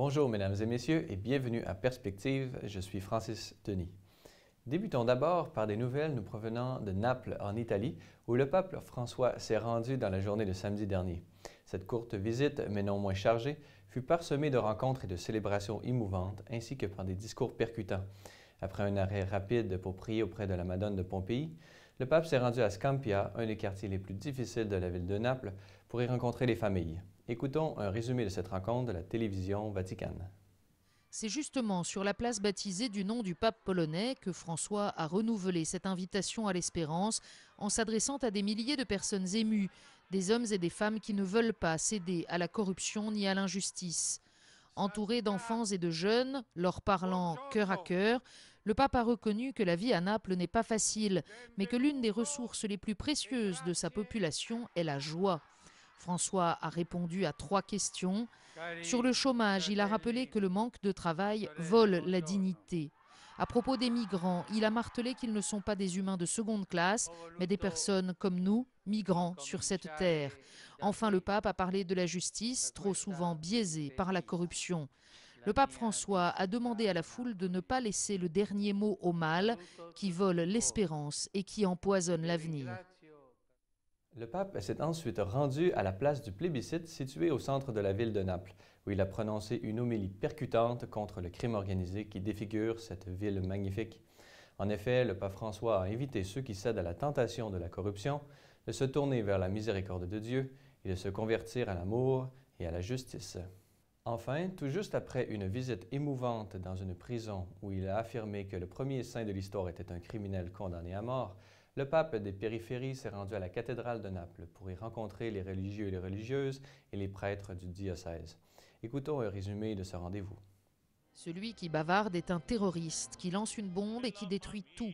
Bonjour mesdames et messieurs et bienvenue à Perspective, je suis Francis Denis. Débutons d'abord par des nouvelles nous provenant de Naples en Italie où le pape François s'est rendu dans la journée de samedi dernier. Cette courte visite, mais non moins chargée, fut parsemée de rencontres et de célébrations émouvantes ainsi que par des discours percutants. Après un arrêt rapide pour prier auprès de la Madone de Pompéi, le pape s'est rendu à Scampia, un des quartiers les plus difficiles de la ville de Naples, pour y rencontrer les familles. Écoutons un résumé de cette rencontre de la télévision Vaticane. C'est justement sur la place baptisée du nom du pape polonais que François a renouvelé cette invitation à l'espérance en s'adressant à des milliers de personnes émues, des hommes et des femmes qui ne veulent pas céder à la corruption ni à l'injustice. Entouré d'enfants et de jeunes, leur parlant cœur à cœur, le pape a reconnu que la vie à Naples n'est pas facile, mais que l'une des ressources les plus précieuses de sa population est la joie. François a répondu à 3 questions. Sur le chômage, il a rappelé que le manque de travail vole la dignité. À propos des migrants, il a martelé qu'ils ne sont pas des humains de seconde classe, mais des personnes comme nous, migrants sur cette terre. Enfin, le pape a parlé de la justice, trop souvent biaisée par la corruption. Le pape François a demandé à la foule de ne pas laisser le dernier mot au mal, qui vole l'espérance et qui empoisonne l'avenir. Le pape s'est ensuite rendu à la place du plébiscite située au centre de la ville de Naples, où il a prononcé une homélie percutante contre le crime organisé qui défigure cette ville magnifique. En effet, le pape François a invité ceux qui cèdent à la tentation de la corruption de se tourner vers la miséricorde de Dieu et de se convertir à l'amour et à la justice. Enfin, tout juste après une visite émouvante dans une prison où il a affirmé que le premier saint de l'histoire était un criminel condamné à mort, le pape des périphéries s'est rendu à la cathédrale de Naples pour y rencontrer les religieux et les religieuses et les prêtres du diocèse. Écoutons un résumé de ce rendez-vous. Celui qui bavarde est un terroriste qui lance une bombe et qui détruit tout.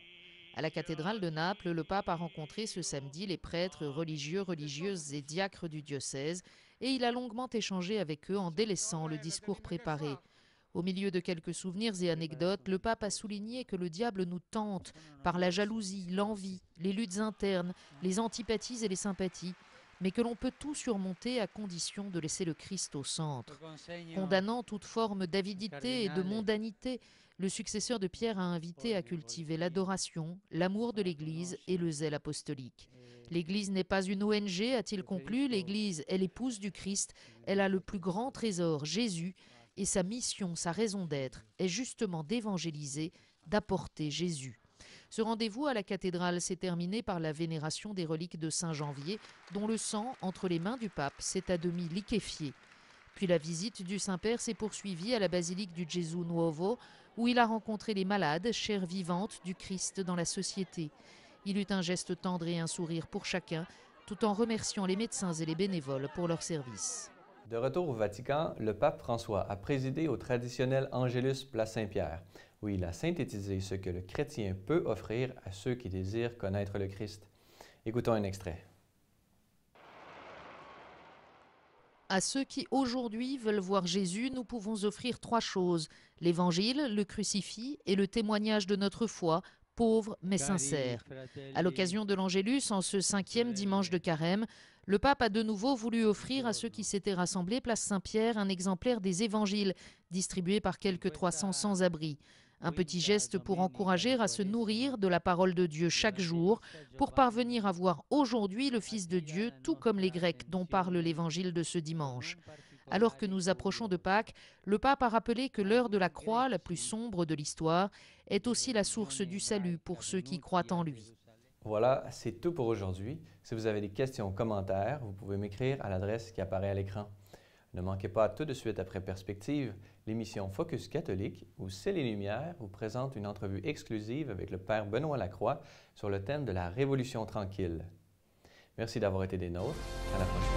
À la cathédrale de Naples, le pape a rencontré ce samedi les prêtres religieux, religieuses et diacres du diocèse et il a longuement échangé avec eux en délaissant le discours préparé. Au milieu de quelques souvenirs et anecdotes, le pape a souligné que le diable nous tente par la jalousie, l'envie, les luttes internes, les antipathies et les sympathies, mais que l'on peut tout surmonter à condition de laisser le Christ au centre. Condamnant toute forme d'avidité et de mondanité, le successeur de Pierre a invité à cultiver l'adoration, l'amour de l'Église et le zèle apostolique. L'Église n'est pas une ONG, a-t-il conclu, l'Église est l'épouse du Christ, elle a le plus grand trésor, Jésus, et sa mission, sa raison d'être, est justement d'évangéliser, d'apporter Jésus. Ce rendez-vous à la cathédrale s'est terminé par la vénération des reliques de Saint Janvier, dont le sang, entre les mains du pape, s'est à demi liquéfié. Puis la visite du Saint-Père s'est poursuivie à la basilique du Gesù Nuovo, où il a rencontré les malades, chair vivante du Christ dans la société. Il eut un geste tendre et un sourire pour chacun, tout en remerciant les médecins et les bénévoles pour leur service. De retour au Vatican, le pape François a présidé au traditionnel Angélus Place Saint-Pierre, où il a synthétisé ce que le chrétien peut offrir à ceux qui désirent connaître le Christ. Écoutons un extrait. À ceux qui aujourd'hui veulent voir Jésus, nous pouvons offrir 3 choses, l'Évangile, le crucifix et le témoignage de notre foi, pauvre mais sincère. À l'occasion de l'Angélus, en ce 5e dimanche de Carême, le pape a de nouveau voulu offrir à ceux qui s'étaient rassemblés place Saint-Pierre un exemplaire des Évangiles, distribué par quelques 300 sans-abri. Un petit geste pour encourager à se nourrir de la parole de Dieu chaque jour, pour parvenir à voir aujourd'hui le Fils de Dieu, tout comme les Grecs dont parle l'Évangile de ce dimanche. Alors que nous approchons de Pâques, le pape a rappelé que l'heure de la croix, la plus sombre de l'histoire, est aussi la source du salut pour ceux qui croient en lui. Voilà, c'est tout pour aujourd'hui. Si vous avez des questions ou commentaires, vous pouvez m'écrire à l'adresse qui apparaît à l'écran. Ne manquez pas tout de suite après Perspective, l'émission Focus catholique où C'est les Lumières vous présente une entrevue exclusive avec le Père Benoît Lacroix sur le thème de la Révolution tranquille. Merci d'avoir été des nôtres. À la prochaine.